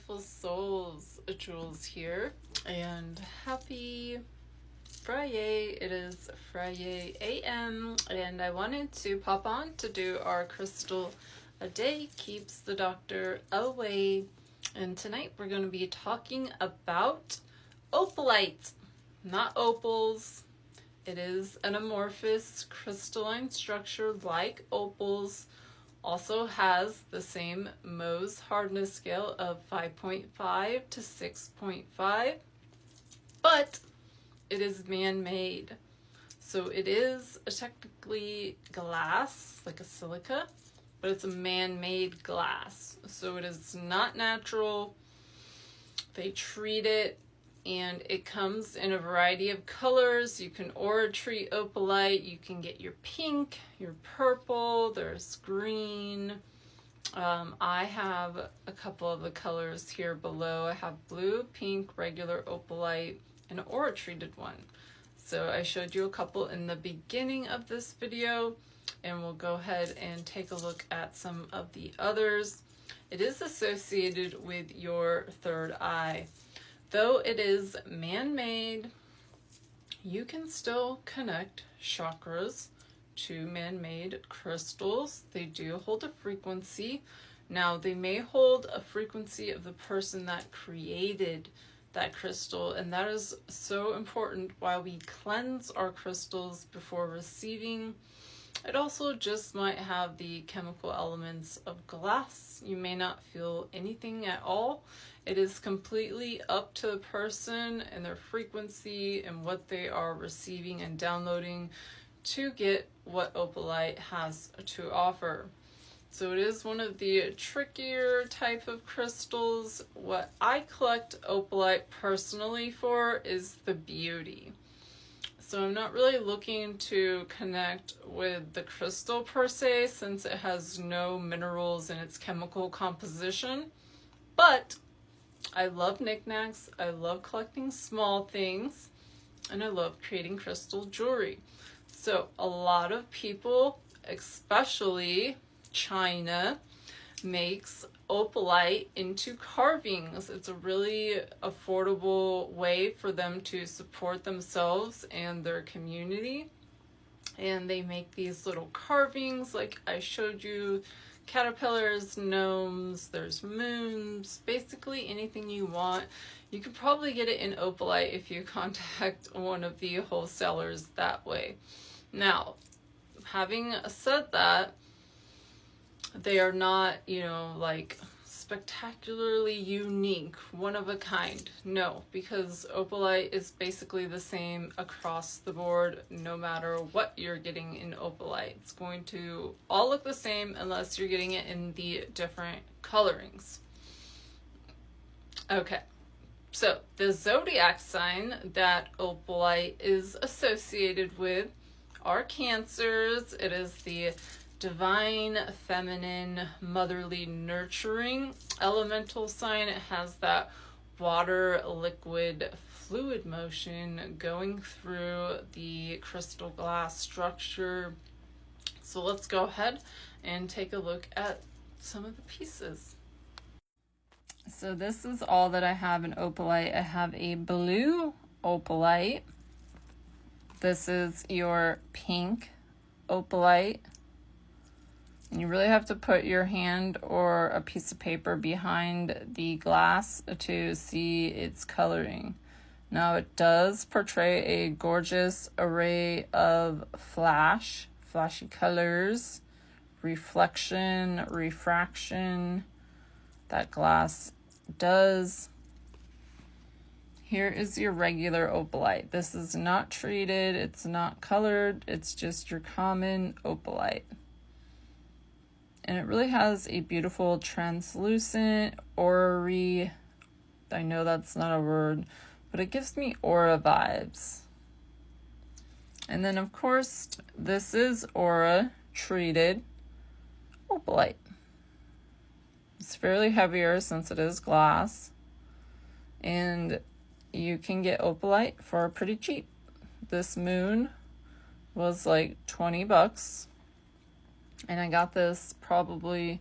beautiful souls. Jules here, and happy Friday. It is Friday AM, and I wanted to pop on to do our crystal a day keeps the doctor away. And tonight we're going to be talking about opalite, not opals. It is an amorphous crystalline structure like opals. Also has the same Mohs hardness scale of 5.5 to 6.5, but it is man-made. So it is technically glass, like a silica, but it's a man-made glass. So it is not natural. They treat it, and it comes in a variety of colors. You can aura treat opalite. You can get your pink, your purple, there's green. I have a couple of the colors here below. I have blue, pink, regular opalite, and an aura treated one. So I showed you a couple in the beginning of this video, and we'll go ahead and take a look at some of the others. It is associated with your third eye. Though it is man-made, you can still connect chakras to man-made crystals. They do hold a frequency. Now, they may hold a frequency of the person that created that crystal, and that is so important while we cleanse our crystals before receiving. It also just might have the chemical elements of glass. You may not feel anything at all. It is completely up to the person and their frequency and what they are receiving and downloading to get what opalite has to offer. So it is one of the trickier type of crystals. What I collect opalite personally for is the beauty. So I'm not really looking to connect with the crystal per se, since it has no minerals in its chemical composition. But I love knickknacks, I love collecting small things, and I love creating crystal jewelry. So a lot of people, especially China, makes opalite into carvings. It's a really affordable way for them to support themselves and their community. And they make these little carvings like I showed you, caterpillars, gnomes, there's moons, basically anything you want. You could probably get it in opalite if you contact one of the wholesalers that way. Now, having said that, they are not, like spectacularly unique, one of a kind. No, because opalite is basically the same across the board, no matter what you're getting in opalite. It's going to all look the same unless you're getting it in the different colorings. Okay, so the zodiac sign that opalite is associated with are Cancers. It is the divine, feminine, motherly, nurturing elemental sign. It has that water, liquid, fluid motion going through the crystal glass structure. So let's go ahead and take a look at some of the pieces. So this is all that I have in opalite. I have a blue opalite. This is your pink opalite. And you really have to put your hand or a piece of paper behind the glass to see its coloring. Now it does portray a gorgeous array of flashy colors, reflection, refraction, that glass does. Here is your regular opalite. This is not treated, it's not colored, it's just your common opalite. And it really has a beautiful translucent, aura-y, I know that's not a word, but it gives me aura vibes. And then of course, this is aura treated opalite. It's fairly heavier since it is glass. And you can get opalite for pretty cheap. This moon was like 20 bucks. And I got this probably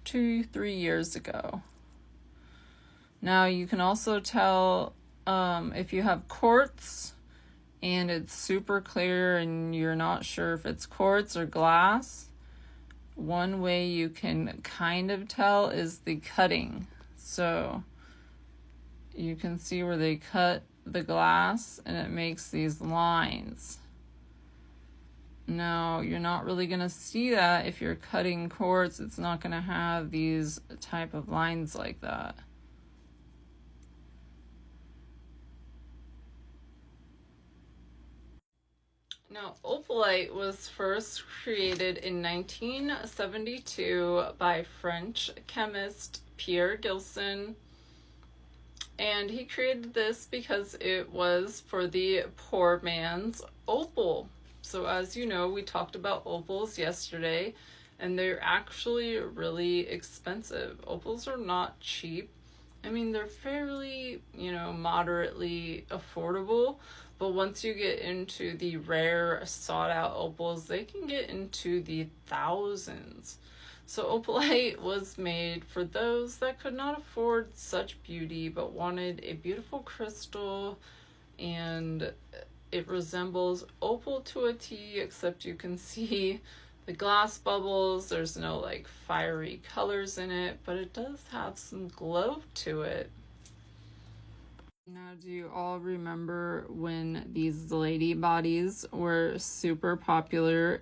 2-3 years ago. Now you can also tell if you have quartz and it's super clear and you're not sure if it's quartz or glass. One way you can kind of tell is the cutting. So you can see where they cut the glass and it makes these lines. Now, you're not really going to see that if you're cutting quartz. It's not going to have these type of lines like that. Now, opalite was first created in 1972 by French chemist Pierre Gilson. And he created this because it was for the poor man's opal. So as you know, we talked about opals yesterday, and they're actually really expensive. Opals are not cheap. I mean, they're fairly, moderately affordable, but once you get into the rare, sought-out opals, they can get into the thousands. So opalite was made for those that could not afford such beauty, but wanted a beautiful crystal, and it resembles opal to a T, except you can see the glass bubbles. There's no like fiery colors in it, but it does have some glow to it. Now, do you all remember when these lady bodies were super popular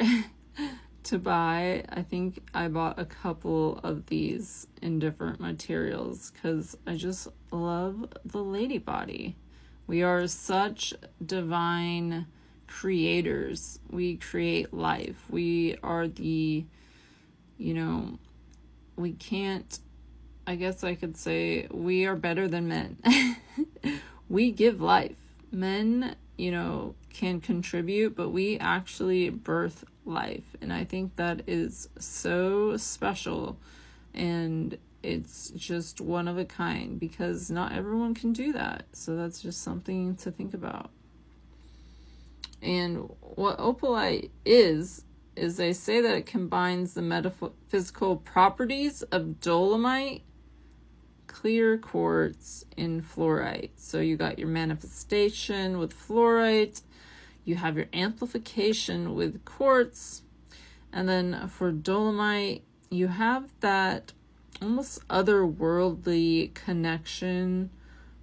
to buy? I think I bought a couple of these in different materials because I just love the lady body. We are such divine creators. We create life. We are the, we can't, I guess I could say we are better than men. We give life. Men, can contribute, but we actually birth life. And I think that is so special. And it's just one of a kind because not everyone can do that. So that's just something to think about. And what opalite is they say that it combines the metaphysical properties of dolomite, clear quartz, and fluorite. So you got your manifestation with fluorite, you have your amplification with quartz, and then for dolomite, you have that almost otherworldly connection,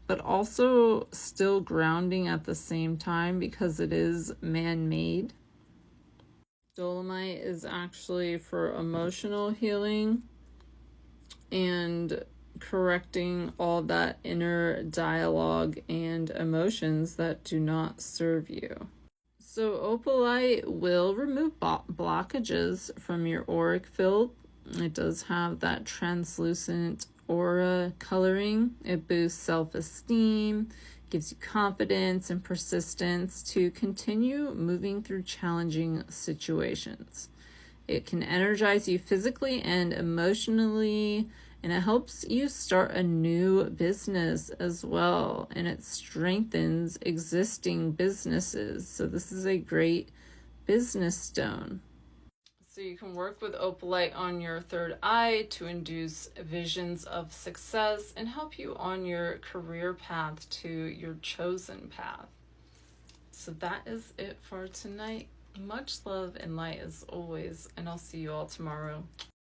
but also still grounding at the same time because it is man-made. Dolomite is actually for emotional healing and correcting all that inner dialogue and emotions that do not serve you. So opalite will remove blockages from your auric field. It does have that translucent aura coloring. It boosts self-esteem, gives you confidence and persistence to continue moving through challenging situations. It can energize you physically and emotionally, and it helps you start a new business as well, and it strengthens existing businesses. So this is a great business stone. So you can work with opalite on your third eye to induce visions of success and help you on your career path to your chosen path. So that is it for tonight. Much love and light as always, and I'll see you all tomorrow.